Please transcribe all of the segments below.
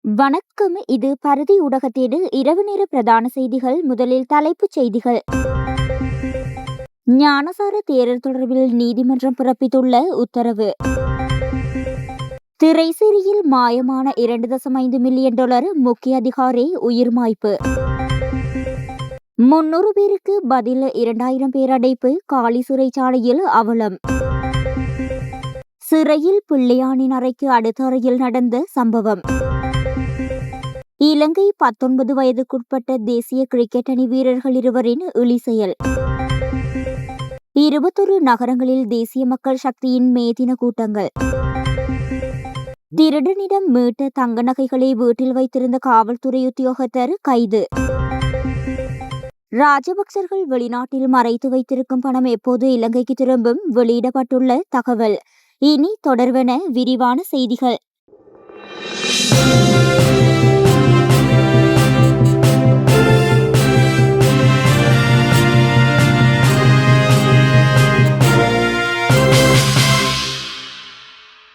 வணக்கம். இது பரதி ஊடகத்தின் இரவு நேர பிரதான செய்திகள். முதலில் தலைப்புச் செய்திகள். ஞானசார தேரர் தொடர்பில் நீதிமன்றம் பிறப்பித்துள்ள உத்தரவு. திரைசேரியில் மாயமான 2.5 மில்லியன் டாலர் முக்கிய அதிகாரி உயிர் மாய்ப்பு. 300 பேருக்கு பதில் 2000 பேர் அடைப்பு. காலி சிறைச்சாலையில் அவலம். சிறையில் பிள்ளையானின் அறைக்கு அடுத்த அறையில் நடந்த சம்பவம். இலங்கை 19 வயதுக்குட்பட்ட தேசிய கிரிக்கெட் அணி வீரர்கள் இருவரின் இழி செயல். 21 நகரங்களில் தேசிய மக்கள் சக்தியின் மே தின கூட்டங்கள். திருடனிடம் மீட்ட தங்க நகைகளை வீட்டில் வைத்திருந்த காவல்துறை உத்தியோகத்தர் கைது. ராஜபக்சர்கள் வெளிநாட்டில் மறைத்து வைத்திருக்கும் பணம் எப்போது இலங்கைக்கு திரும்பும்? வெளியிடப்பட்டுள்ள தகவல். இனி தொடர்வன விரிவான செய்திகள்.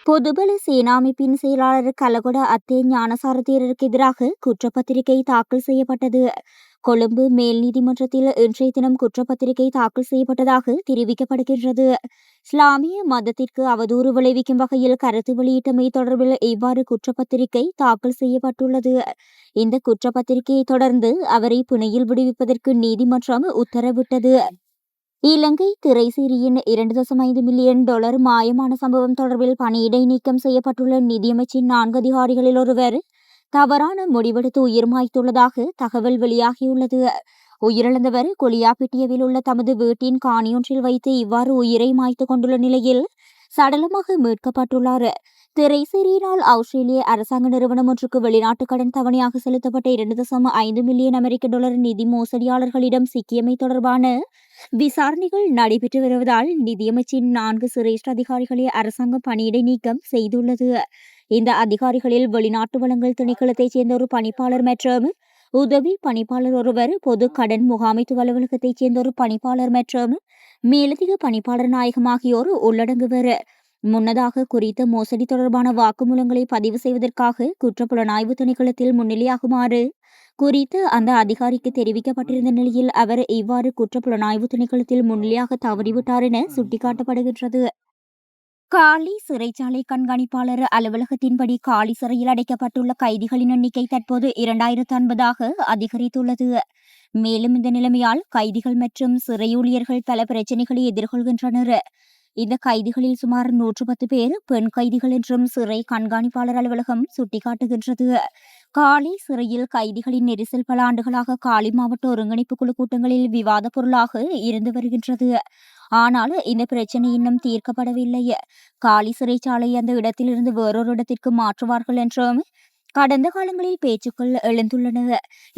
பொதுபல சேனா அமைப்பின் செயலாளர் கலகொட அத்தே ஞானசார தேரருக்கு எதிராக குற்றப்பத்திரிகை தாக்கல் செய்யப்பட்டது. கொழும்பு மேல் நீதிமன்றத்தில் இன்றைய தினம் குற்றப்பத்திரிகை தாக்கல் செய்யப்பட்டதாக தெரிவிக்கப்படுகின்றது. இஸ்லாமிய மதத்திற்கு அவதூறு விளைவிக்கும் வகையில் கருத்து வெளியிட்டமை தொடர்பில் இவ்வாறு குற்றப்பத்திரிகை தாக்கல் செய்யப்பட்டுள்ளது. இந்த குற்றப்பத்திரிகையை தொடர்ந்து அவரை பிணையில் விடுவிப்பதற்கு நீதிமன்றம் உத்தரவிட்டது. இலங்கை திரைசேரியின் 2.5 மில்லியன் டாலர் மாயமான சம்பவம் தொடர்பில் பணியிடை நீக்கம் செய்யப்பட்டுள்ள நிதியமைச்சின் 4 அதிகாரிகளில் ஒருவர் தவறான முடிவெடுத்து உயிர் மாய்த்துள்ளதாக தகவல் வெளியாகியுள்ளது. உயிரிழந்தவர் கொலியாப்பிட்டியவில் உள்ள தமது வீட்டின் காணியொன்றில் வைத்து இவ்வாறு உயிரை மாய்த்து கொண்டுள்ள நிலையில் சடலமாக மீட்கப்பட்டுள்ளார். திரைசேரியினால் ஆஸ்திரேலிய அரசாங்க நிறுவனம் ஒன்றுக்கு வெளிநாட்டு கடன் தவணையாக செலுத்தப்பட்ட 2.5 மில்லியன் அமெரிக்க டாலர் நிதி மோசடியாளர்களிடம் சிக்கியமை தொடர்பான விசாரணைகள் நடைபெற்று வருவதால் நிதியமைச்சின் 4 சிரேஷ்ட அதிகாரிகளை அரசாங்கம் பணியிடை நீக்கம் செய்துள்ளது. இந்த அதிகாரிகளில் வெளிநாட்டு வளங்கள் திணைக்களத்தைச் சேர்ந்த ஒரு பணிப்பாளர் மற்றும் உதவி பணிப்பாளர் ஒருவர், பொது கடன் முகாமைத்துவ அலுவலகத்தைச் சேர்ந்த ஒரு பணிப்பாளர் மற்றும் மேலதிக பணிப்பாளர் நாயகம் ஆகியோர் உள்ளடங்குவர். முன்னதாக குறித்த மோசடி தொடர்பான வாக்குமூலங்களை பதிவு செய்வதற்காக குற்றப்புலனாய்வு திணைக்களத்தில் முன்னிலையாகுமாறு குறித்து அந்த அதிகாரிக்கு தெரிவிக்கப்பட்டிருந்த நிலையில் அவர் இவ்வாறு குற்றப்புலனாய்வு திணைக்களத்தில் முன்னிலையாக தவறிவிட்டார் என சுட்டிக்காட்டப்படுகின்றது. காலி சிறைச்சாலை கண்காணிப்பாளர் அலுவலகத்தின்படி காலி சிறையில் அடைக்கப்பட்டுள்ள கைதிகளின் எண்ணிக்கை தற்போது 2050 அதிகரித்துள்ளது. மேலும் இந்த நிலைமையால் கைதிகள் மற்றும் சிறை ஊழியர்கள் பல பிரச்சினைகளை எதிர்கொள்கின்றனர். இந்த கைதிகளில் சுமார் 110 பேர் பெண் கைதிகள் என்றும் சிறை கண்காணிப்பாளர் அலுவலகம் சுட்டிக்காட்டுகின்றது. காலி சிறையில் கைதிகளின் நெரிசல் பல ஆண்டுகளாக காலி மாவட்ட ஒருங்கிணைப்பு குழு கூட்டங்களில் விவாத பொருளாக இருந்து வருகின்றது. ஆனால் இந்த பிரச்சினை இன்னும் தீர்க்கப்படவில்லை. காலி சிறைச்சாலை அந்த இடத்திலிருந்து வேறொரு இடத்திற்கு மாற்றுவார்கள் என்றும் கடந்த காலங்களில் பேச்சுக்கள் எழுந்துள்ளன.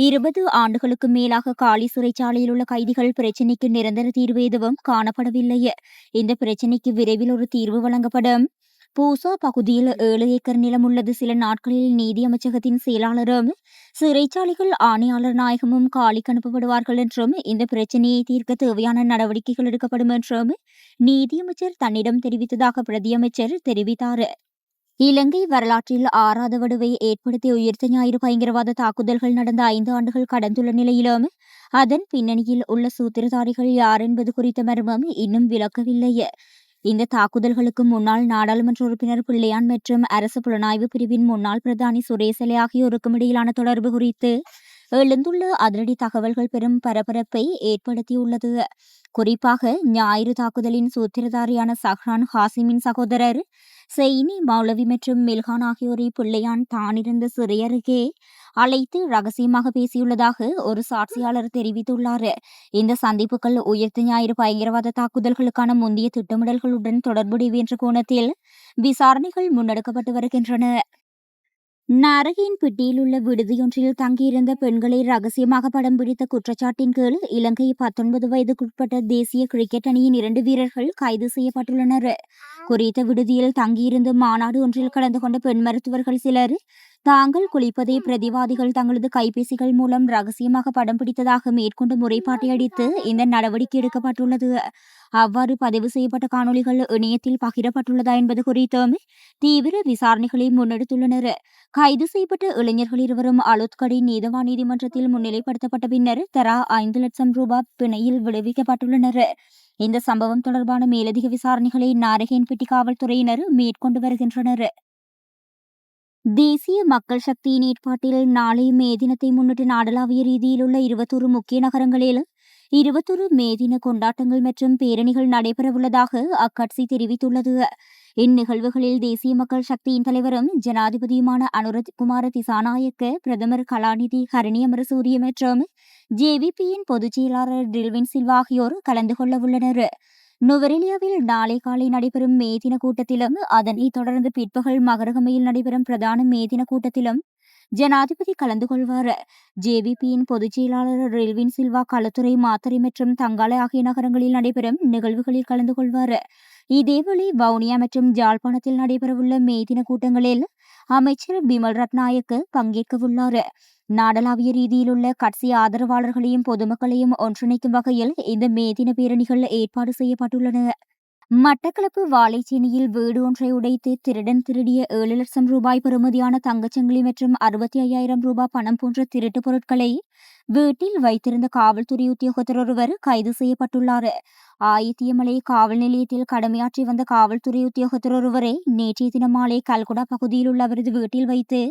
20 ஆண்டுகளுக்கு மேலாக காலி சிறைச்சாலையில் உள்ள கைதிகள் பிரச்சினைக்கு நிரந்தர தீர்வு எதுவும் காணப்படவில்லை. இந்த பிரச்சினைக்கு விரைவில் ஒரு தீர்வு வழங்கப்படும். பூசா பகுதியில் 7 ஏக்கர் நிலம் உள்ளது. சில நாட்களில் நீதி அமைச்சகத்தின் செயலாளரும் சிறைச்சாலைகள் ஆணையாளர் நாயகமும் காலிக்கு அனுப்பப்படுவார்கள் என்றும் இந்த பிரச்சினையை தீர்க்க தேவையான நடவடிக்கைகள் எடுக்கப்படும் என்றும் நீதியமைச்சர் தன்னிடம் தெரிவித்ததாக பிரதியமைச்சர் தெரிவித்தார். இலங்கை வரலாற்றில் ஆறாத வடுவை ஏற்படுத்திய உயிர்த்த ஞாயிறு பயங்கரவாத தாக்குதல்கள் நடந்த 5 ஆண்டுகள் கடந்துள்ள நிலையிலும் அதன் பின்னணியில் உள்ள சூத்திரதாரிகள் யார் என்பது குறித்த மர்மம் இன்னும் விளக்கவில்லை. இந்த தாக்குதல்களுக்கு முன்னாள் நாடாளுமன்ற உறுப்பினர் பிள்ளையான் மற்றும் அரசு புலனாய்வு பிரிவின் முன்னாள் பிரதானி சுரேசலை ஆகியோருக்கும் இடையிலான தொடர்பு குறித்து எழுந்துள்ள அதிரடி தகவல்கள் பெரும் பரபரப்பை ஏற்படுத்தியுள்ளது. குறிப்பாக ஞாயிறு தாக்குதலின் சூத்திரதாரியான சஹ்ரான் ஹாசிமின் சகோதரர் செயினி மௌலவி மற்றும் மில்ஹான் ஆகியோரை பிள்ளையான் தானிருந்த சிறை அருகே அழைத்து ரகசியமாக பேசியுள்ளதாக ஒரு சாட்சியாளர் தெரிவித்துள்ளார். இந்த சந்திப்புகள் உயிர்த்த ஞாயிறு பயங்கரவாத தாக்குதல்களுக்கான முந்தைய திட்டமிடல்களுடன் தொடர்புடையவை என்ற கோணத்தில் விசாரணைகள் முன்னெடுக்கப்பட்டு வருகின்றன. நாரகின் பிட்டியில் உள்ள விடுதியொன்றில் தங்கியிருந்த பெண்களை ரகசியமாக படம் பிடித்த குற்றச்சாட்டின் கீழ் இலங்கை 19 வயதுக்குட்பட்ட தேசிய கிரிக்கெட் அணியின் 2 வீரர்கள் கைது செய்யப்பட்டுள்ளனர். குறித்த விடுதியில் தங்கியிருந்து மாநாடு ஒன்றில் கலந்து கொண்ட பெண் மருத்துவர்கள் சிலர் தாங்கள் குளிப்பதை பிரதிவாதிகள் தங்களது கைபேசிகள் மூலம் ரகசியமாக படம் பிடித்ததாக மேற்கொண்டு முறைப்பாட்டை அடித்து இந்த நடவடிக்கை எடுக்கப்பட்டுள்ளது. அவ்வாறு பதிவு செய்யப்பட்ட காணொலிகள் இணையத்தில் பகிரப்பட்டுள்ளதா என்பது குறித்தும் தீவிர விசாரணைகளை முன்னெடுத்துள்ளனர். கைது செய்யப்பட்ட இளைஞர்கள் இருவரும் அலுத்கடி நீதவான் நீதிமன்றத்தில் முன்னிலைப்படுத்தப்பட்ட பின்னர் தலா 5 லட்சம் ரூபாய் பிணையில் விடுவிக்கப்பட்டுள்ளனர். இந்த சம்பவம் தொடர்பான மேலதிக விசாரணைகளை நாரகேன்பட்டி காவல்துறையினர் மேற்கொண்டு வருகின்றனர். தேசிய மக்கள் சக்தியின் ஏற்பாட்டில் நாளை மே தினத்தை முன்னிட்டு நாடளாவிய ரீதியில் உள்ள 21 முக்கிய நகரங்களில் 21 மே தின கொண்டாட்டங்கள் மற்றும் பேரணிகள் நடைபெறவுள்ளதாக அக்கட்சி தெரிவித்துள்ளது. இந்நிகழ்வுகளில் தேசிய மக்கள் சக்தியின் தலைவரும் ஜனாதிபதியுமான அனுரகுமார திசாநாயக்க, பிரதமர் கலாநிதி ஹரணி அமரசூரிய மற்றும் ஜேவிபியின் பொதுச் செயலாளர் டில்வின் சில்வா ஆகியோர் கலந்து கொள்ளவுள்ளனர். நுவரெலியாவில் நாளை காலை நடைபெறும் மே தின கூட்டத்திலும் அதனைத் தொடர்ந்து பிற்பகல் மகரகமையில் நடைபெறும் பிரதான மே தின கூட்டத்திலும் ஜனாதிபதி கலந்து கொள்வார். ஜேவிபியின் பொதுச் செயலாளர் டில்வின் சில்வா களுத்துறை, மாத்தறை மற்றும் தங்காலை ஆகிய நகரங்களில் நடைபெறும் நிகழ்வுகளில் கலந்து கொள்வார். இதேவேளை வவுனியா மற்றும் ஜாழ்ப்பாணத்தில் நடைபெறவுள்ள மே தின கூட்டங்களில் அமைச்சர் பிமல் ரத்நாயக்க பங்கேற்கவுள்ளார். நாடளாவிய ரீதியில் உள்ள கட்சி ஆதரவாளர்களையும் பொதுமக்களையும் ஒன்றிணைக்கும் வகையில் இந்த மே தின பேரணிகள் ஏற்பாடு செய்யப்பட்டுள்ளன. மட்டக்களப்பு வாழைச்சேனியில் வீடு ஒன்றை உடைத்து திருடன் திருடிய 7 லட்சம் ரூபாய் பெறுமதியான தங்கச்சங்கிலி மற்றும் 65,000 ரூபாய் பணம் போன்ற திருட்டுப் பொருட்களை வீட்டில் வைத்திருந்த காவல்துறை உத்தியோகத்தர் ஒருவர் கைது செய்யப்பட்டுள்ளார். ஆயித்தியமலை காவல் நிலையத்தில் கடமையாற்றி வந்த காவல்துறை உத்தியோகத்தர் ஒருவரை நேற்றைய தினம் மாலை கல்குடா பகுதியில் உள்ள அவரது வீட்டில் வைத்து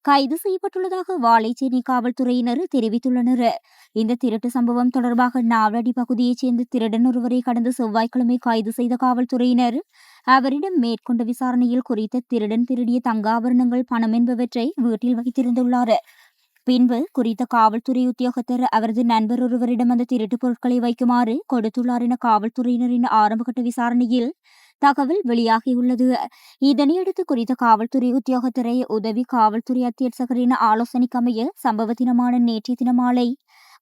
கைது செய்யப்பட்டுள்ளதாக வாழைச்சேனை காவல்துறையினர் தெரிவித்துள்ளனர். இந்த திருட்டு சம்பவம் தொடர்பாக நாவலடி பகுதியைச் சேர்ந்த திருடன் ஒருவரை கடந்த செவ்வாய்க்கிழமை கைது செய்த காவல்துறையினர் அவரிடம் மேற்கொண்ட விசாரணையில் குறித்த திருடன் திருடிய தங்க ஆபரணங்கள், பணம் என்பவற்றை வீட்டில் வைத்திருந்துள்ளார். பின்பு குறித்த காவல்துறை உத்தியோகத்தர் அவரது நண்பர் ஒருவரிடம் அந்த திருட்டுப் பொருட்களை வைக்குமாறு கொடுத்துள்ளார் என காவல்துறையினரின் ஆரம்பகட்ட விசாரணையில் தகவல் வெளியாகியுள்ளது. இதனையடுத்து குறித்த காவல்துறை உத்தியோகத்தரை உதவி காவல்துறை அத்தியட்சகரின் ஆலோசனைக்கமைய சம்பவ தினமான நேற்றைய தினம் மாலை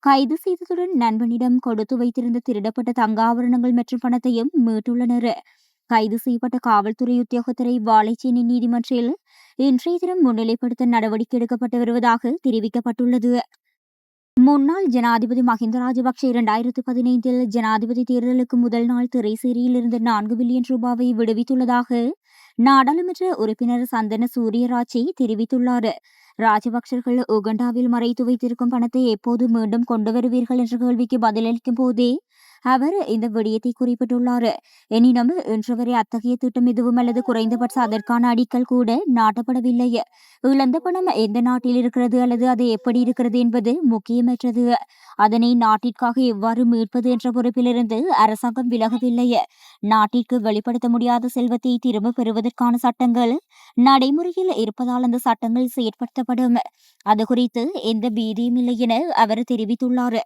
கைது செய்ததுடன் நண்பனிடம் கொடுத்து வைத்திருந்த திருடப்பட்ட தங்க ஆபரணங்கள் மற்றும் பணத்தையும் மீட்டுள்ளனர். கைது செய்யப்பட்ட காவல்துறை உத்தியோகத்தரை வாழைச்சேனை நீதிமன்றில் இன்றைய தினம் முன்னிலைப்படுத்த நடவடிக்கை எடுக்கப்பட்டு வருவதாக தெரிவிக்கப்பட்டுள்ளது. முன்னாள் ஜனாதிபதி மஹிந்த ராஜபக்ஷ 2015 ஜனாதிபதி தேர்தலுக்கு முதல் நாள் திரைசேரியில் இருந்து 4 பில்லியன் ரூபாவை விடுவித்துள்ளதாக நாடாளுமன்ற உறுப்பினர் சந்தன சூரியராஜை தெரிவித்துள்ளார். ராஜபக்சர்கள் உகண்டாவில் மறைத்து வைத்திருக்கும் பணத்தை எப்போது மீண்டும் கொண்டு வருவீர்கள் என்ற கேள்விக்கு பதிலளிக்கும் போதே அவர் இந்த விடயத்தை குறிப்பிட்டுள்ளார். எனினும் இன்று வரை அத்தகைய திட்டம் எதுவும் அல்லது குறைந்தபட்ச அதற்கான அடிக்கல் கூட நாட்டப்படவில்லை. இழந்த பணம் எந்த நாட்டில் இருக்கிறது அல்லது அது எப்படி இருக்கிறது என்பது முக்கியமற்றது. அதனை நாட்டிற்காக எவ்வாறு மீட்பது என்ற பொறுப்பிலிருந்து அரசாங்கம் விலகவில்லை. நாட்டிற்கு வெளிப்படுத்த முடியாத செல்வத்தை திரும்ப பெறுவதற்கான சட்டங்கள் நடைமுறையில் இருப்பதால் அந்த சட்டங்கள் செயற்படுத்தப்படும். அது குறித்து எந்த பீதியும் இல்லை என அவர் தெரிவித்துள்ளார்.